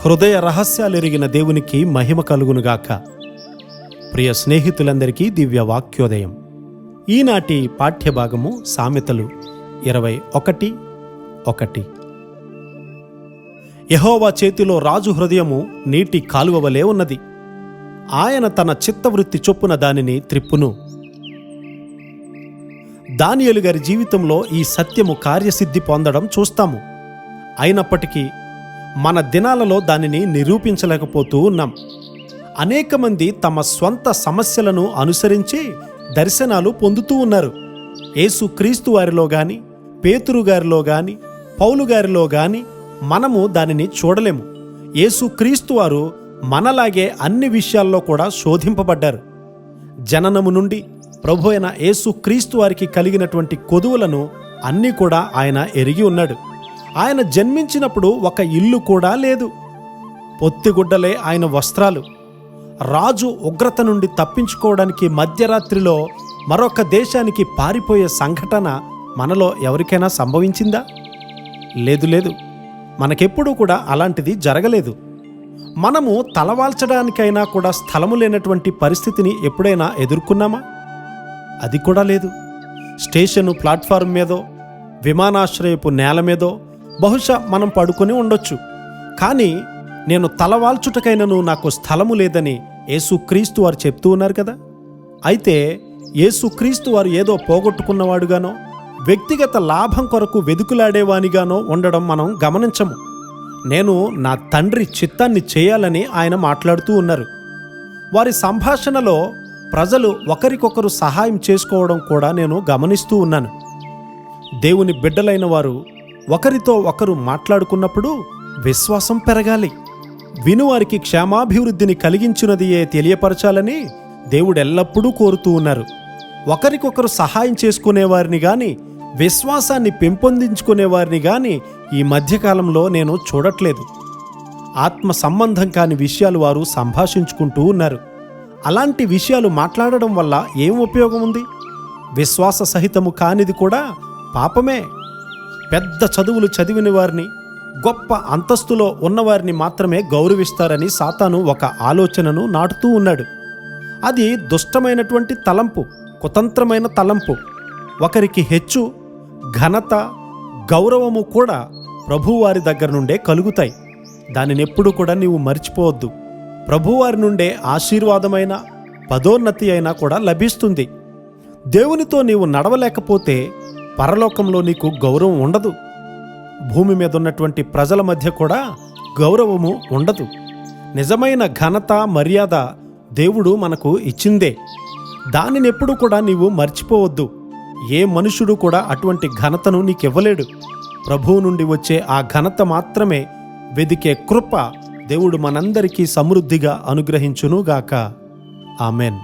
హృదయ రహస్యాలెరిగిన దేవునికి మహిమ కలుగునుగాక. ప్రియ స్నేహితులందరికీ దివ్య వాక్యోదయం. ఈనాటి పాఠ్యభాగము సామెతలు 21:1. యెహోవా చేతిలో రాజు హృదయము నీటి కాలువ వలె ఉన్నది. ఆయన తన చిత్తవృత్తి చొప్పున దానిని త్రిప్పును. దానియేలు గారి జీవితంలో ఈ సత్యము కార్యసిద్ధి పొందడం చూస్తాము. అయినప్పటికీ మన దినాలలో దానిని నిరూపించలేకపోతూ ఉన్నాం. అనేక మంది తమ స్వంత సమస్యలను అనుసరించి దర్శనాలు పొందుతూ ఉన్నారు. యేసు క్రీస్తు వారిలో గాని, పేతురు గారిలో గాని, పౌలు గారిలో గాని మనము దానిని చూడలేము. యేసు క్రీస్తు వారు మనలాగే అన్ని విషయాల్లో కూడా శోధింపబడ్డారు. జననము నుండి ప్రభు అయిన యేసు క్రీస్తు వారికి కలిగినటువంటి కొదువులను అన్నీ కూడా ఆయన ఎరిగి ఉన్నాడు. ఆయన జన్మించినప్పుడు ఒక ఇల్లు కూడా లేదు. పొత్తిగుడ్డలే ఆయన వస్త్రాలు. రాజు ఉగ్రత నుండి తప్పించుకోవడానికి మధ్యరాత్రిలో మరొక దేశానికి పారిపోయే సంఘటన మనలో ఎవరికైనా సంభవించిందా? లేదు. మనకెప్పుడూ కూడా అలాంటిది జరగలేదు. మనము తలవాల్చడానికైనా కూడా స్థలము లేనటువంటి పరిస్థితిని ఎప్పుడైనా ఎదుర్కొన్నామా? అది కూడా లేదు. స్టేషను ప్లాట్ఫారం మీదో, విమానాశ్రయపు నేల మీదో బహుశా మనం పడుకొని ఉండొచ్చు. కానీ నేను తలవాల్చుటకైనను నాకు స్థలము లేదని యేసుక్రీస్తు వారు చెప్తూ ఉన్నారు కదా. అయితే యేసుక్రీస్తు వారు ఏదో పోగొట్టుకున్నవాడుగానో, వ్యక్తిగత లాభం కొరకు వెదుకులాడేవానిగానో ఉండడం మనం గమనించము. నేను నా తండ్రి చిత్తాన్ని చేయాలని ఆయన మాట్లాడుతూ ఉన్నారు. వారి సంభాషణలో ప్రజలు ఒకరికొకరు సహాయం చేసుకోవడం కూడా నేను గమనిస్తూ ఉన్నాను. దేవుని బిడ్డలైన వారు ఒకరితో ఒకరు మాట్లాడుకున్నప్పుడు విశ్వాసం పెరగాలి. వినువారికి క్షేమాభివృద్ధిని కలిగించినదియే తెలియపరచాలని దేవుడు ఎల్లప్పుడూ కోరుతూ ఉన్నారు. ఒకరికొకరు సహాయం చేసుకునేవారిని గాని, విశ్వాసాన్ని పెంపొందించుకునేవారిని గాని ఈ మధ్యకాలంలో నేను చూడట్లేదు. ఆత్మ సంబంధం కాని విషయాలు వారు సంభాషించుకుంటూ ఉన్నారు. అలాంటి విషయాలు మాట్లాడడం వల్ల ఏం ఉపయోగం ఉంది? విశ్వాస సహితము కానిది కూడా పాపమే. పెద్ద చదువులు చదివిన వారిని, గొప్ప అంతస్తులో ఉన్నవారిని మాత్రమే గౌరవిస్తారని సాతాను ఒక ఆలోచనను నాటుతూ ఉన్నాడు. అది దుష్టమైనటువంటి తలంపు, కుతంత్రమైన తలంపు. ఒకరికి హెచ్చు ఘనత, గౌరవము కూడా ప్రభువారి దగ్గర నుండే కలుగుతాయి. దానిని ఎప్పుడు కూడా నీవు మర్చిపోవద్దు. ప్రభువారి నుండే ఆశీర్వాదమైన, పదోన్నతి అయినా కూడా లభిస్తుంది. దేవునితో నీవు నడవలేకపోతే పరలోకంలో నీకు గౌరవం ఉండదు. భూమి మీద ఉన్నటువంటి ప్రజల మధ్య కూడా గౌరవము ఉండదు. నిజమైన ఘనత, మర్యాద దేవుడు మనకు ఇచ్చిందే. దానిని ఎప్పుడు కూడా నీవు మర్చిపోవద్దు. ఏ మనుషుడు కూడా అటువంటి ఘనతను నీకివ్వలేడు. ప్రభువు నుండి వచ్చే ఆ ఘనత మాత్రమే వెదికే కృప దేవుడు మనందరికీ సమృద్ధిగా అనుగ్రహించునుగాక. ఆమెన్.